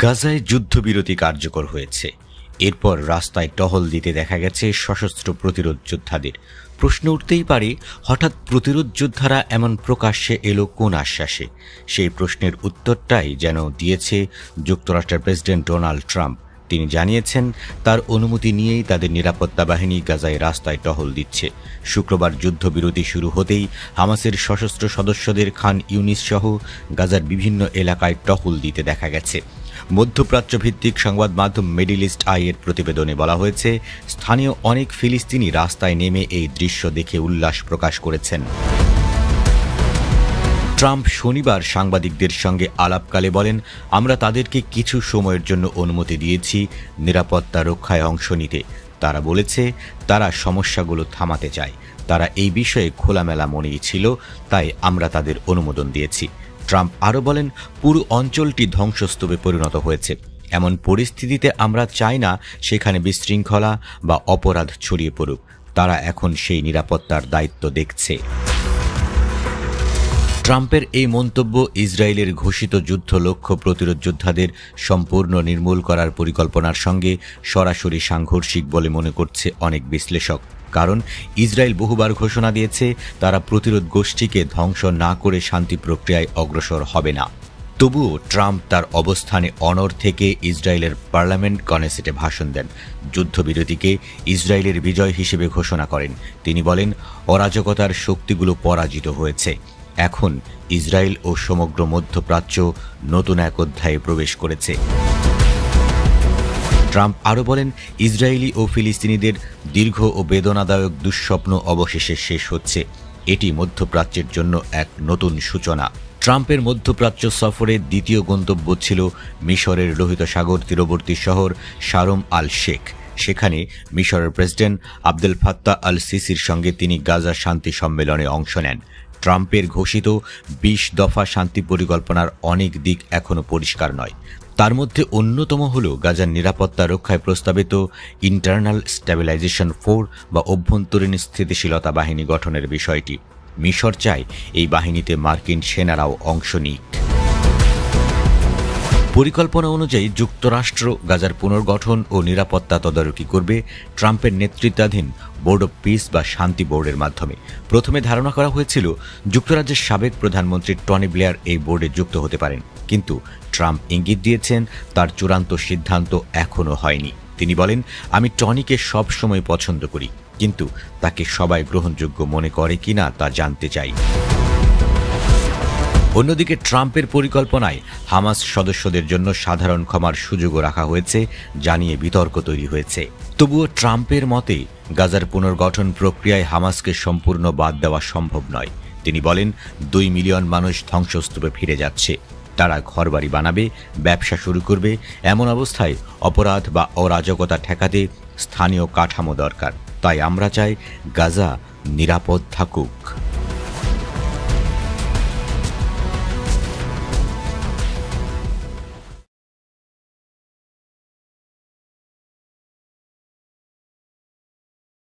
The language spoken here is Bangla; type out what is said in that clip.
গাজায় যুদ্ধবিরতি কার্যকর হয়েছে। এরপর রাস্তায় টহল দিতে দেখা গেছে সশস্ত্র প্রতিরোধ যোদ্ধাদের। প্রশ্ন উঠতেই পারে, হঠাৎ প্রতিরোধ যোদ্ধারা এমন প্রকাশ্যে এলো কোন আশ্বাসে? সেই প্রশ্নের উত্তরটাই যেন দিয়েছে যুক্তরাষ্ট্রের প্রেসিডেন্ট ডোনাল্ড ট্রাম্প। তিনি জানিয়েছেন, তার অনুমতি নিয়েই তাদের নিরাপত্তা বাহিনী গাজায় রাস্তায় টহল দিচ্ছে। শুক্রবার যুদ্ধবিরতি শুরু হতেই হামাসের সশস্ত্র সদস্যদের খান ইউনিস সহ গাজার বিভিন্ন এলাকায় টহল দিতে দেখা গেছে। মধ্যপ্রাচ্য ভিত্তিক সংবাদ মাধ্যম মিডল ইস্ট আই এর প্রতিবেদনে বলা হয়েছে, স্থানীয় অনেক ফিলিস্তিনি রাস্তায় নেমে এই দৃশ্য দেখে উল্লাস প্রকাশ করেছেন। ট্রাম্প শনিবার সাংবাদিকদের সঙ্গে আলাপকালে বলেন, আমরা তাদেরকে কিছু সময়ের জন্য অনুমতি দিয়েছি নিরাপত্তা রক্ষায় অংশ নিতে। তারা বলেছে তারা সমস্যাগুলো থামাতে চায়। তারা এই বিষয়ে খোলামেলা মনেই ছিল, তাই আমরা তাদের অনুমোদন দিয়েছি। ট্রাম্প আরও বলেন, পুরো অঞ্চলটি ধ্বংসস্তূপে পরিণত হয়েছে। এমন পরিস্থিতিতে আমরা চাই না সেখানে বিশৃঙ্খলা বা অপরাধ ছড়িয়ে পড়ুক। তারা এখন সেই নিরাপত্তার দায়িত্ব দেখছে। ট্রাম্পের এই মন্তব্য ইসরায়েলের ঘোষিত যুদ্ধ লক্ষ্য প্রতিরোধ যোদ্ধাদের সম্পূর্ণ নির্মূল করার পরিকল্পনার সঙ্গে সরাসরি সাংঘর্ষিক বলে মনে করছে অনেক বিশ্লেষক। কারণ ইসরায়েল বহুবার ঘোষণা দিয়েছে তারা প্রতিরোধ গোষ্ঠীকে ধ্বংস না করে শান্তি প্রক্রিয়ায় অগ্রসর হবে না। তবুও ট্রাম্প তার অবস্থানে অনড় থেকে ইসরায়েলের পার্লামেন্ট কনেসেটে ভাষণ দেন। যুদ্ধবিরতিকে ইসরায়েলের বিজয় হিসেবে ঘোষণা করেন। তিনি বলেন, অরাজকতার শক্তিগুলো পরাজিত হয়েছে। এখন ইসরায়েল ও সমগ্র মধ্যপ্রাচ্য নতুন এক অধ্যায়ে প্রবেশ করেছে। ট্রাম্প আরও বলেন, ইসরায়েলি ও ফিলিস্তিনিদের দীর্ঘ ও বেদনাদায়ক দুঃস্বপ্ন অবশেষে শেষ হচ্ছে। এটি মধ্যপ্রাচ্যের জন্য এক নতুন সূচনা। ট্রাম্পের মধ্যপ্রাচ্য সফরের দ্বিতীয় গন্তব্য ছিল মিশরের লোহিত সাগর তীরবর্তী শহর শারম আল শেখ। সেখানে মিশরের প্রেসিডেন্ট আবদেল ফাত্তাহ আল সিসির সঙ্গে তিনি গাজা শান্তি সম্মেলনে অংশ নেন। ট্রাম্পের ঘোষিত 20 দফা শান্তি পরিকল্পনার অনেক দিক এখনও পরিষ্কার নয়। তার মধ্যে অন্যতম হল গাজার নিরাপত্তা রক্ষায় প্রস্তাবিত ইন্টারনাল স্ট্যাবিলাইজেশন ফোর্স বা অভ্যন্তরীণ স্থিতিশীলতা বাহিনী গঠনের বিষয়টি। মিশর চায় এই বাহিনীতে মার্কিন সেনারাও অংশ নিক। পরিকল্পনা অনুযায়ী যুক্তরাষ্ট্র গাজার পুনর্গঠন ও নিরাপত্তা তদারকি করবে ট্রাম্পের নেতৃত্বাধীন বোর্ড অব পিস বা শান্তি বোর্ডের মাধ্যমে। প্রথমে ধারণা করা হয়েছিল যুক্তরাজ্যের সাবেক প্রধানমন্ত্রী টনি ব্লেয়ার এই বোর্ডে যুক্ত হতে পারেন, কিন্তু ট্রাম্প ইঙ্গিত দিয়েছেন তার চূড়ান্ত সিদ্ধান্ত এখনও হয়নি। তিনি বলেন, আমি টনিকে সব সময় পছন্দ করি, কিন্তু তাকে সবাই গ্রহণযোগ্য মনে করে কিনা তা জানতে চাই। অন্যদিকে ট্রাম্পের পরিকল্পনায় হামাস সদস্যদের জন্য সাধারণ ক্ষমার সুযোগও রাখা হয়েছে জানিয়ে বিতর্ক তৈরি হয়েছে। তবুও ট্রাম্পের মতে গাজার পুনর্গঠন প্রক্রিয়ায় হামাসকে সম্পূর্ণ বাদ দেওয়া সম্ভব নয়। তিনি বলেন, 2 মিলিয়ন মানুষ ধ্বংসস্তূপে ফিরে যাচ্ছে। তারা ঘরবাড়ি বানাবে, ব্যবসা শুরু করবে। এমন অবস্থায় অপরাধ বা অরাজকতা ঠেকাতে স্থানীয় কাঠামো দরকার। তাই আমরা চাই গাজা নিরাপদ থাকুক।